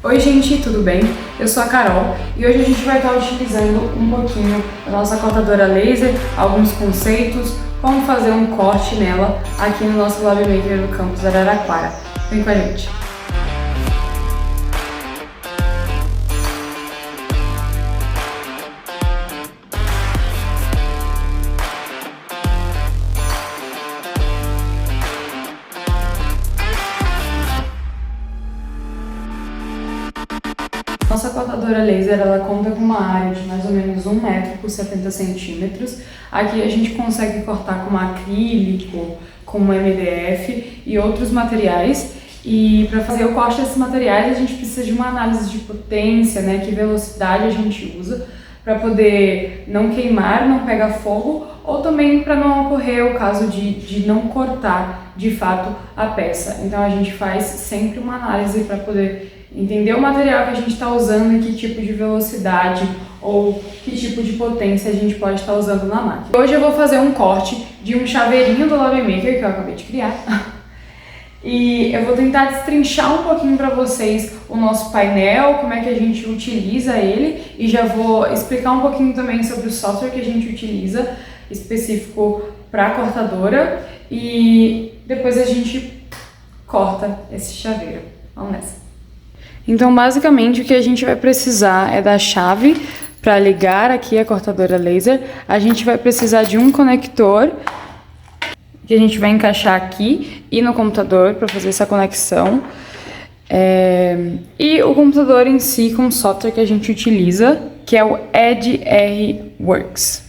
Oi gente, tudo bem? Eu sou a Carol e hoje a gente vai estar utilizando um pouquinho da nossa cortadora laser, alguns conceitos, como fazer um corte nela aqui no nosso Lab Maker no campus Araraquara. Vem com a gente! Nossa cortadora laser, ela conta com uma área de mais ou menos 1 metro por 70 centímetros. Aqui a gente consegue cortar com acrílico, com MDF e outros materiais. E para fazer o corte desses materiais a gente precisa de uma análise de potência, né, que velocidade a gente usa para poder não queimar, não pegar fogo, ou também para não ocorrer o caso de não cortar de fato a peça. Então a gente faz sempre uma análise para poder entender o material que a gente está usando e que tipo de velocidade ou que tipo de potência a gente pode estar usando na máquina. Hoje eu vou fazer um corte de um chaveirinho do Lab Maker que eu acabei de criar. E eu vou tentar destrinchar um pouquinho para vocês o nosso painel, como é que a gente utiliza ele, e já vou explicar um pouquinho também sobre o software que a gente utiliza, específico para a cortadora, e depois a gente corta esse chaveiro. Vamos nessa! Então, basicamente, o que a gente vai precisar é da chave para ligar aqui a cortadora laser. A gente vai precisar de um conector que a gente vai encaixar aqui e no computador para fazer essa conexão. E o computador em si com o software que a gente utiliza, que é o Edge R Works.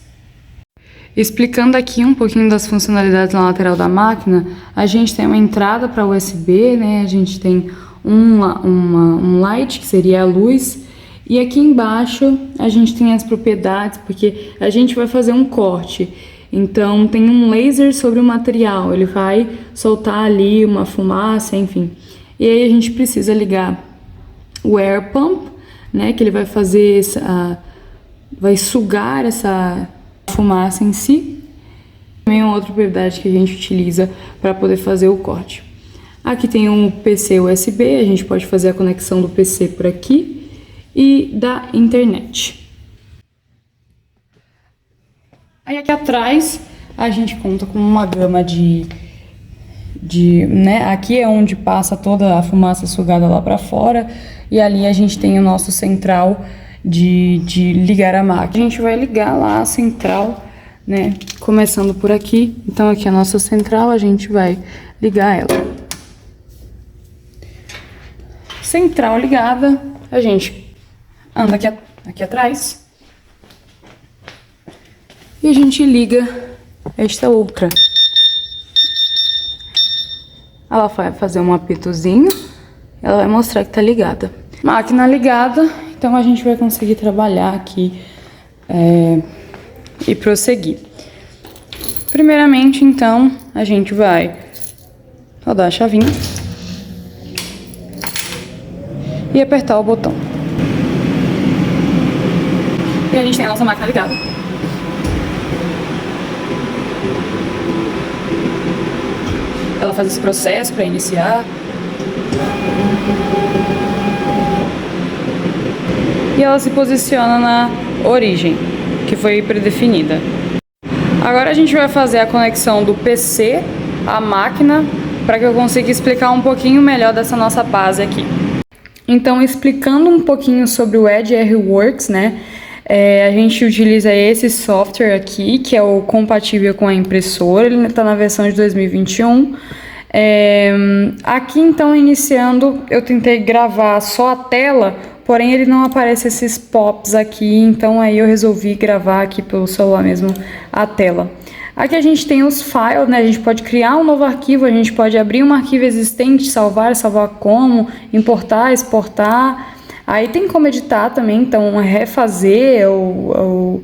Explicando aqui um pouquinho das funcionalidades na lateral da máquina, a gente tem uma entrada para USB, né? A gente tem um light, que seria a luz, e aqui embaixo a gente tem as propriedades, porque a gente vai fazer um corte, então tem um laser sobre o material, ele vai soltar ali uma fumaça, enfim, e aí a gente precisa ligar o air pump, né, que ele vai fazer vai sugar essa fumaça em si. Também é uma outra propriedade que a gente utiliza para poder fazer o corte. Aqui tem um PC USB, a gente pode fazer a conexão do PC por aqui e da internet. Aí aqui atrás a gente conta com uma gama né, aqui é onde passa toda a fumaça sugada lá para fora, e ali a gente tem o nosso central de ligar a máquina. A gente vai ligar lá a central, né, começando por aqui. Então aqui é a nossa central, a gente vai ligar ela. Central ligada, a gente anda aqui atrás e a gente liga esta outra. Ela vai fazer um apitozinho, ela vai mostrar que tá ligada. Máquina ligada, então a gente vai conseguir trabalhar aqui e prosseguir. Primeiramente, então, a gente vai rodar a chavinha e apertar o botão. E a gente tem a nossa máquina ligada. Ela faz esse processo para iniciar. E ela se posiciona na origem, que foi predefinida. Agora a gente vai fazer a conexão do PC à máquina, para que eu consiga explicar um pouquinho melhor dessa nossa base aqui. Então, explicando um pouquinho sobre o Edge R Works, né? A gente utiliza esse software aqui, que é o compatível com a impressora, ele está na versão de 2021. Aqui, então, iniciando, eu tentei gravar só a tela, porém ele não aparece esses pops aqui, então aí eu resolvi gravar aqui pelo celular mesmo a tela. Aqui a gente tem os files, né? A gente pode criar um novo arquivo, a gente pode abrir um arquivo existente, salvar como, importar, exportar. Aí tem como editar também, então refazer ou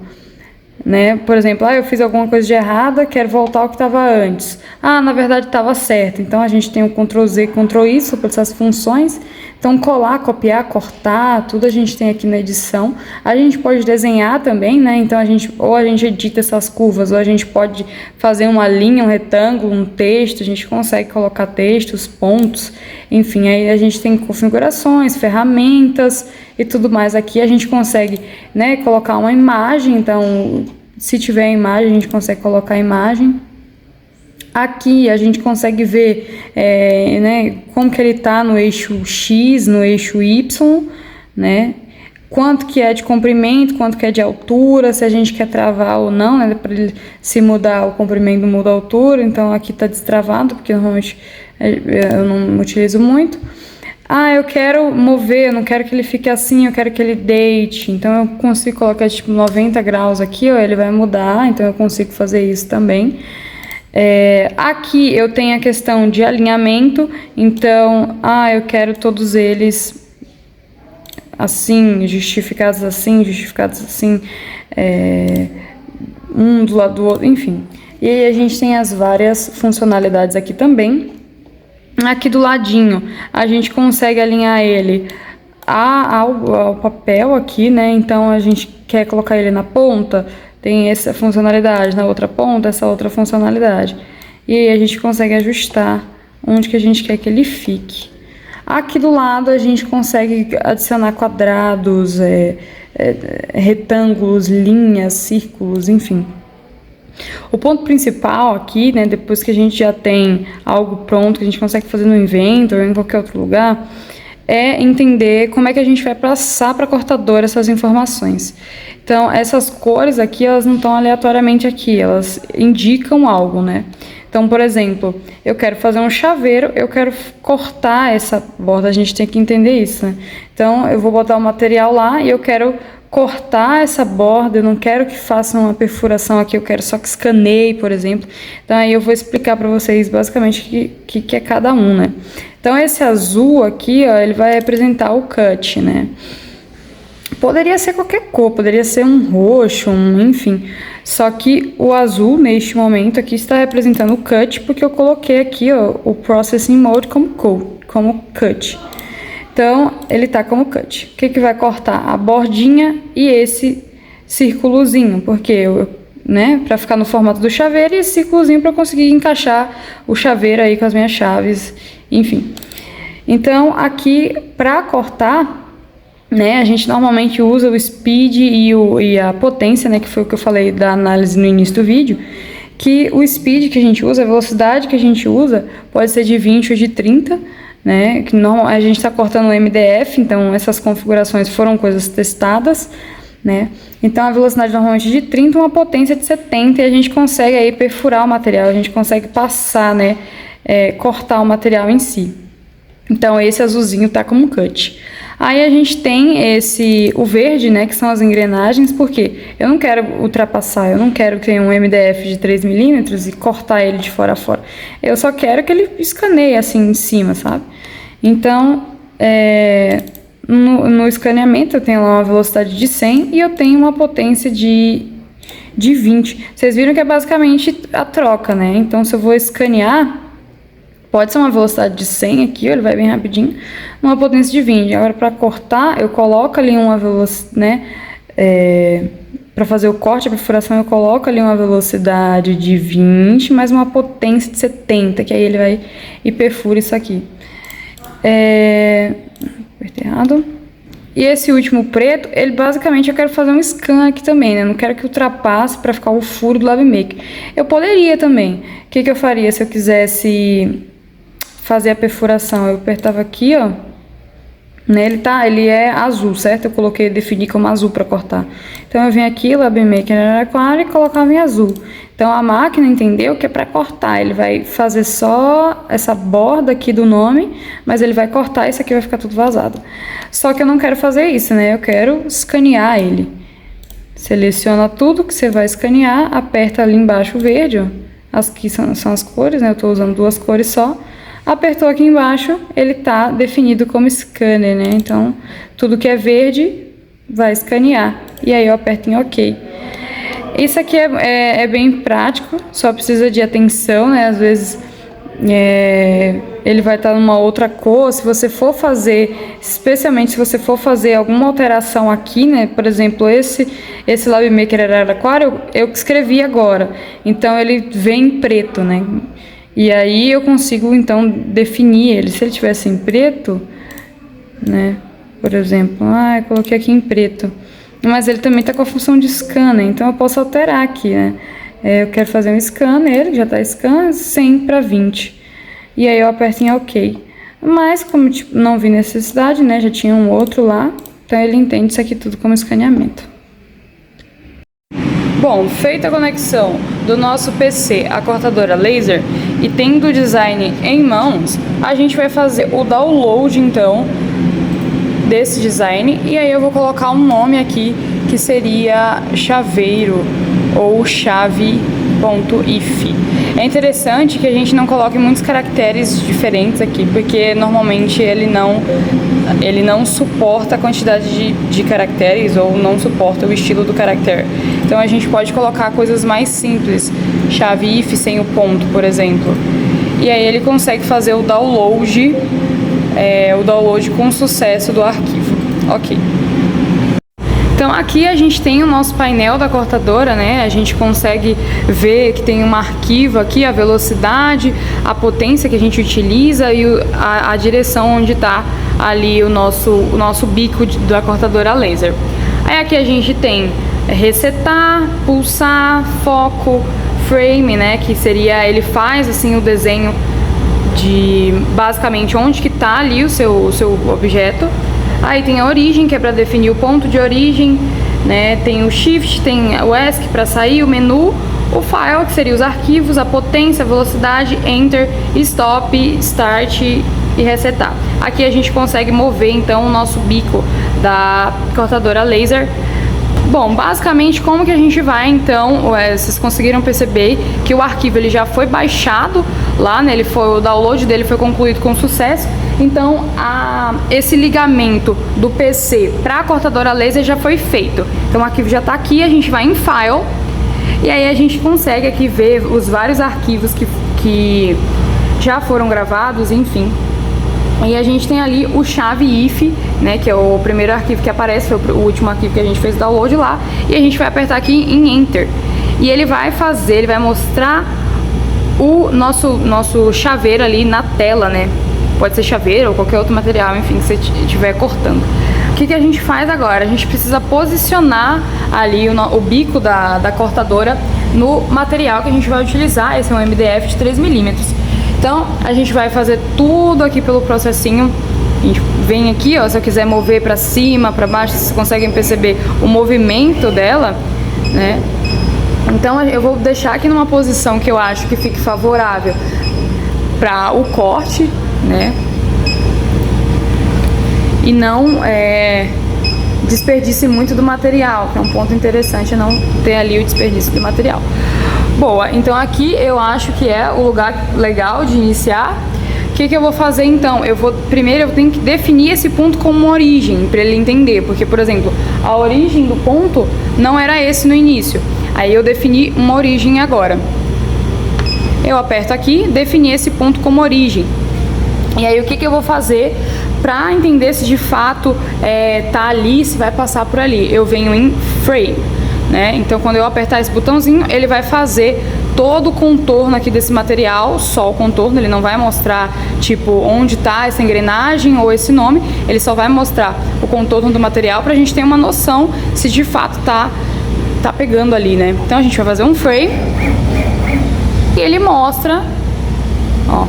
né? Por exemplo, eu fiz alguma coisa de errada, quero voltar ao que estava antes. Na verdade estava certo. Então a gente tem o Ctrl+Z, Ctrl+I, para essas funções. Então, colar, copiar, cortar, tudo a gente tem aqui na edição. A gente pode desenhar também, né? Então, ou a gente edita essas curvas, ou a gente pode fazer uma linha, um retângulo, um texto, a gente consegue colocar textos, pontos, enfim, aí a gente tem configurações, ferramentas e tudo mais. Aqui a gente consegue, né, colocar uma imagem, então, se tiver imagem, a gente consegue colocar a imagem. Aqui a gente consegue ver né, como que ele está no eixo X, no eixo Y, né? Quanto que é de comprimento, quanto que é de altura, se a gente quer travar ou não, né? Para ele se mudar o comprimento, muda a altura. Então aqui está destravado, porque normalmente eu não utilizo muito. Ah, eu quero mover, eu não quero que ele fique assim, eu quero que ele deite. Então eu consigo colocar tipo 90 graus aqui, ó, ele vai mudar, então eu consigo fazer isso também. Aqui eu tenho a questão de alinhamento, então, eu quero todos eles assim, justificados assim, um do lado do outro, enfim. E aí a gente tem as várias funcionalidades aqui também. Aqui do ladinho, a gente consegue alinhar ele ao papel aqui, né? Então a gente quer colocar ele na ponta, tem essa funcionalidade, na outra ponta, essa outra funcionalidade. E aí a gente consegue ajustar onde que a gente quer que ele fique. Aqui do lado a gente consegue adicionar quadrados, retângulos, linhas, círculos, enfim. O ponto principal aqui, né, depois que a gente já tem algo pronto, que a gente consegue fazer no Inventor ou em qualquer outro lugar, é entender como é que a gente vai passar para a cortadora essas informações. Então, essas cores aqui, elas não estão aleatoriamente aqui, elas indicam algo, né? Então, por exemplo, eu quero fazer um chaveiro, eu quero cortar essa borda, a gente tem que entender isso, né? Então, eu vou botar o material lá e eu quero cortar essa borda, eu não quero que faça uma perfuração aqui, eu quero só que escaneie, por exemplo. Então, aí eu vou explicar para vocês basicamente o que é cada um, né? Então, esse azul aqui, ó, ele vai representar o cut, né? Poderia ser qualquer cor, poderia ser um roxo, enfim. Só que o azul, neste momento aqui, está representando o cut, porque eu coloquei aqui, ó, o Processing Mode como cut. Então, ele está como cut. O que vai cortar? A bordinha e esse círculozinho, porque né, para ficar no formato do chaveiro, e esse círculozinho para conseguir encaixar o chaveiro aí com as minhas chaves, enfim. Então, aqui, para cortar, né, a gente normalmente usa o speed e a potência, né, que foi o que eu falei da análise no início do vídeo, que o speed que a gente usa, a velocidade que a gente usa, pode ser de 20 ou de 30, né, que a gente está cortando o MDF, então essas configurações foram coisas testadas, né, então a velocidade normalmente de 30, uma potência de 70, e a gente consegue aí perfurar o material, a gente consegue passar, né, cortar o material em si. Então esse azulzinho tá como cut. Aí a gente tem o verde, né, que são as engrenagens, porque eu não quero ultrapassar, eu não quero ter um MDF de 3 milímetros e cortar ele de fora a fora. Eu só quero que ele escaneie assim em cima, sabe? Então, no escaneamento eu tenho lá uma velocidade de 100 e eu tenho uma potência de 20. Vocês viram que é basicamente a troca, né? Então, se eu vou escanear, pode ser uma velocidade de 100 aqui, ele vai bem rapidinho, uma potência de 20. Agora, para cortar, eu coloco ali uma velocidade, né? Para fazer o corte, a perfuração, eu coloco ali uma velocidade de 20, mais uma potência de 70, que aí ele vai e perfura isso aqui. Apertei errado. E esse último preto, ele basicamente eu quero fazer um scan aqui também, né? Eu não quero que ultrapasse para ficar o furo do LabeMaker. Eu poderia também. O que eu faria se eu quisesse fazer a perfuração? Eu apertava aqui, ó. Né? Ele é azul, certo? Eu coloquei, defini como azul para cortar. Então eu venho aqui, LabeMaker era claro, e colocava em azul. Então a máquina entendeu que é para cortar. Ele vai fazer só essa borda aqui do nome, mas ele vai cortar, isso aqui vai ficar tudo vazado. Só que eu não quero fazer isso, né? Eu quero escanear ele. Seleciona tudo que você vai escanear, aperta ali embaixo o verde, ó. As que são as cores, né? Eu estou usando 2 cores só. Apertou aqui embaixo, ele está definido como scanner, né? Então, tudo que é verde vai escanear. E aí eu aperto em OK. Isso aqui é bem prático, só precisa de atenção, né? Às vezes ele vai estar numa outra cor. Se você for fazer, especialmente se você for fazer alguma alteração aqui, né? Por exemplo, esse Lab Maker Araraquara eu escrevi agora, então ele vem em preto, né? E aí eu consigo então definir ele. Se ele tivesse em preto, né? Por exemplo, eu coloquei aqui em preto, mas ele também está com a função de scanner, então eu posso alterar aqui, né? Eu quero fazer um scanner, ele já está scan 100 para 20. E aí eu aperto em OK. Mas como tipo, não vi necessidade, né? Já tinha um outro lá, então ele entende isso aqui tudo como escaneamento. Bom, feita a conexão do nosso PC à cortadora laser e tendo o design em mãos, a gente vai fazer o download então desse design, e aí eu vou colocar um nome aqui que seria chaveiro ou chave.if. É interessante que a gente não coloque muitos caracteres diferentes aqui, porque normalmente ele não suporta a quantidade de caracteres ou não suporta o estilo do caractere. Então a gente pode colocar coisas mais simples, chave if sem o ponto, por exemplo. E aí ele consegue fazer o download com sucesso do arquivo. Ok. Então aqui a gente tem o nosso painel da cortadora, né? A gente consegue ver que tem um arquivo aqui, a velocidade, a potência que a gente utiliza e a direção onde está ali o nosso bico da cortadora laser. Aí aqui a gente tem resetar, pulsar, foco, frame, né? Que seria, ele faz assim o desenho de basicamente onde que está ali o seu objeto. Aí tem a origem, que é para definir o ponto de origem, né? Tem o shift, tem o ESC para sair, o menu, o file, que seria os arquivos, a potência, a velocidade, enter, stop, start e resetar. Aqui a gente consegue mover então o nosso bico da cortadora laser. Bom, basicamente como que a gente vai então, vocês conseguiram perceber que o arquivo ele já foi baixado lá, né? O download dele foi concluído com sucesso. Então esse ligamento do PC para a cortadora laser já foi feito. Então o arquivo já está aqui, a gente vai em File e aí a gente consegue aqui ver os vários arquivos que já foram gravados, enfim. E a gente tem ali o chave if, né, que é o primeiro arquivo que aparece, foi o último arquivo que a gente fez o download lá, e a gente vai apertar aqui em Enter. E ele vai mostrar o nosso chaveiro ali na tela, né? Pode ser chaveiro ou qualquer outro material, enfim, que você estiver cortando. O que a gente faz agora? A gente precisa posicionar ali o bico da cortadora no material que a gente vai utilizar. Esse é um MDF de 3 milímetros. Então, a gente vai fazer tudo aqui pelo processinho. A gente vem aqui, ó, se eu quiser mover para cima, para baixo, vocês conseguem perceber o movimento dela, né? Então, eu vou deixar aqui numa posição que eu acho que fique favorável para o corte, né? E não desperdice muito do material, que é um ponto interessante, não ter ali o desperdício do material. Boa, então aqui eu acho que é o lugar legal de iniciar. O que eu vou fazer então? Primeiro eu tenho que definir esse ponto como origem, para ele entender, porque, por exemplo, a origem do ponto não era esse no início. Aí eu defini uma origem agora. Eu aperto aqui, defini esse ponto como origem. E aí o que eu vou fazer para entender se de fato tá ali, se vai passar por ali? Eu venho em Frame, né? Então quando eu apertar esse botãozinho, ele vai fazer todo o contorno aqui desse material, só o contorno, ele não vai mostrar tipo onde tá essa engrenagem ou esse nome, ele só vai mostrar o contorno do material pra gente ter uma noção se de fato tá pegando ali, né? Então a gente vai fazer um frame e ele mostra, ó,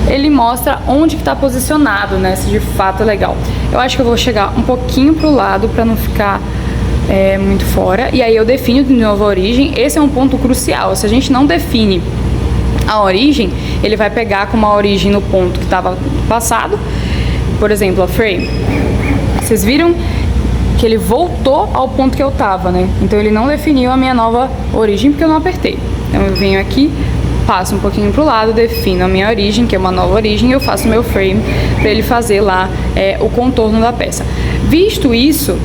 ele mostra onde que tá posicionado, né? Se de fato é legal. Eu acho que eu vou chegar um pouquinho pro lado para não ficar muito fora. E aí eu defino de novo a origem. Esse é um ponto crucial. Se a gente não define a origem, ele vai pegar como a origem no ponto que estava passado. Por exemplo, a frame. Vocês viram que ele voltou ao ponto que eu tava, né? Então ele não definiu a minha nova origem porque eu não apertei. Então eu venho aqui, passo um pouquinho pro lado, defino a minha origem, que é uma nova origem, e eu faço meu frame para ele fazer lá o contorno da peça. Visto isso,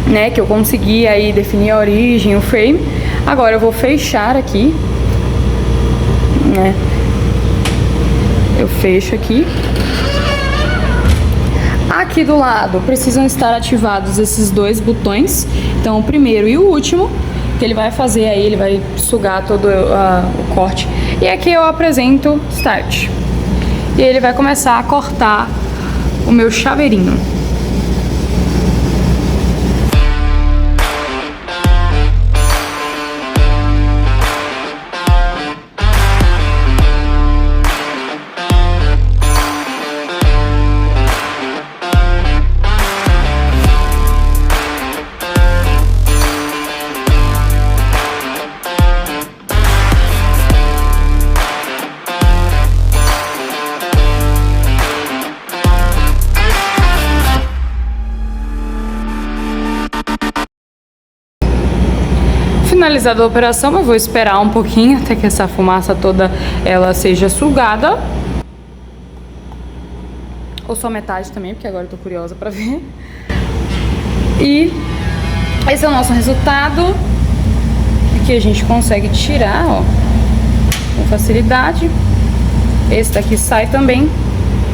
né, que eu consegui aí definir a origem, o frame, agora eu vou fechar aqui né? Eu fecho aqui. Aqui do lado precisam estar ativados esses dois botões. Então o primeiro e o último, que ele vai fazer aí, ele vai sugar todo o corte. E aqui eu apresento Start. E ele vai começar a cortar o meu chaveirinho. Finalizada a operação, eu vou esperar um pouquinho até que essa fumaça toda ela seja sugada. Ou só metade também, porque agora eu tô curiosa pra ver. E esse é o nosso resultado. Aqui a gente consegue tirar, ó, com facilidade. Esse daqui sai também.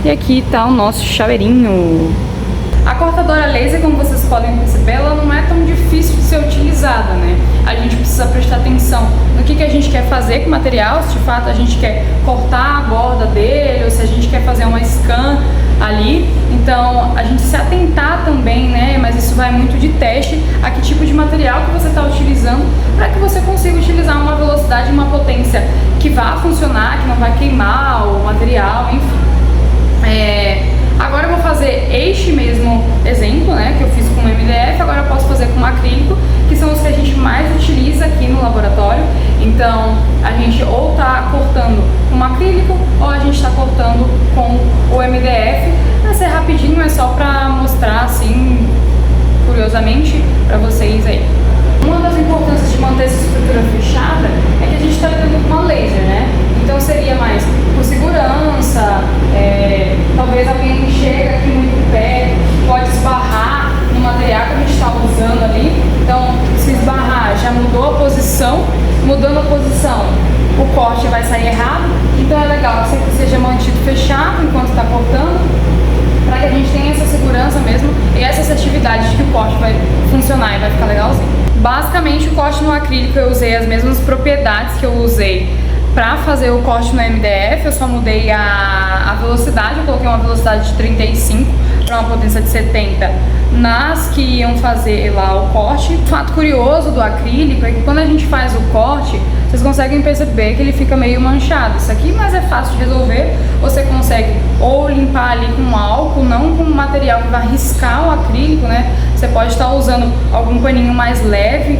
E aqui tá o nosso chaveirinho. A cortadora laser, como vocês podem perceber, ela não é tão difícil de ser utilizada, né? A gente precisa prestar atenção no que a gente quer fazer com o material, se de fato a gente quer cortar a borda dele ou se a gente quer fazer uma scan ali. Então, a gente se atentar também, né? Mas isso vai muito de teste a que tipo de material que você está utilizando para que você consiga utilizar uma velocidade e uma potência que vá funcionar, que não vai queimar o material, enfim. Agora eu vou fazer este mesmo exemplo, né, que eu fiz com o MDF, agora eu posso fazer com o acrílico, que são os que a gente mais utiliza aqui no laboratório. Então, a gente ou está cortando com o acrílico ou a gente está cortando com o MDF. Vai ser rapidinho, é só para mostrar assim, curiosamente, para vocês aí. Uma das importâncias de manter essa estrutura fechada é que a gente está lidando com uma laser, né? Então seria mais por segurança, talvez alguém chega aqui muito perto, pode esbarrar no material que a gente está usando ali. Então, se esbarrar, já mudou a posição, mudando a posição, o corte vai sair errado. Então é legal que sempre seja mantido fechado enquanto está cortando, para que a gente tenha essa segurança mesmo e essa assertividade de que o corte vai funcionar e vai ficar legalzinho. Basicamente, o corte no acrílico eu usei as mesmas propriedades que eu usei para fazer o corte no MDF, eu só mudei a velocidade, eu coloquei uma velocidade de 35 para uma potência de 70 nas que iam fazer lá o corte. O fato curioso do acrílico é que quando a gente faz o corte, vocês conseguem perceber que ele fica meio manchado. Isso aqui, mas é fácil de resolver. Você consegue ou limpar ali com álcool, não com um material que vai riscar o acrílico, né? Você pode estar usando algum paninho mais leve.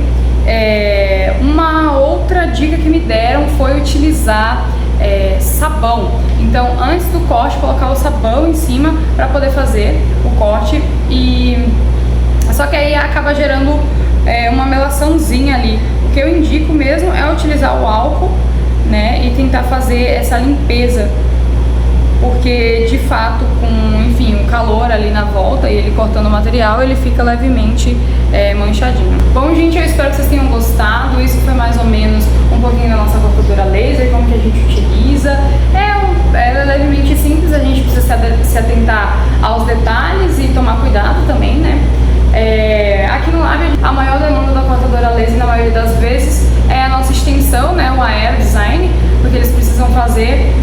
Uma outra dica que me deram foi utilizar sabão. Então, antes do corte, colocar o sabão em cima para poder fazer o corte. Só que aí acaba gerando uma melaçãozinha ali. O que eu indico mesmo é utilizar o álcool, né, e tentar fazer essa limpeza, porque de fato com, enfim, o calor ali na volta e ele cortando o material, ele fica levemente manchadinho. Bom, gente, eu espero que vocês tenham gostado. Isso foi mais ou menos um pouquinho da nossa cortadora laser, como que a gente utiliza. É levemente simples, a gente precisa se atentar aos detalhes e tomar cuidado também, né? Aqui no Lab, a maior demanda da cortadora laser, na maioria das vezes, é a nossa extensão, né, o aero design, porque eles precisam fazer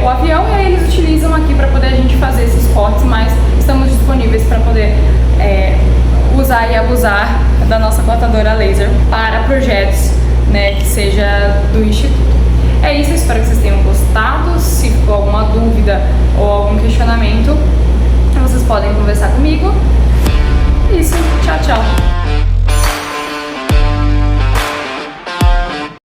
o avião e aí eles utilizam aqui para poder a gente fazer esses cortes, mas estamos disponíveis para poder usar e abusar da nossa cortadora laser para projetos, né, que seja do Instituto. É isso, eu espero que vocês tenham gostado. Se ficou alguma dúvida ou algum questionamento, vocês podem conversar comigo. Isso, tchau!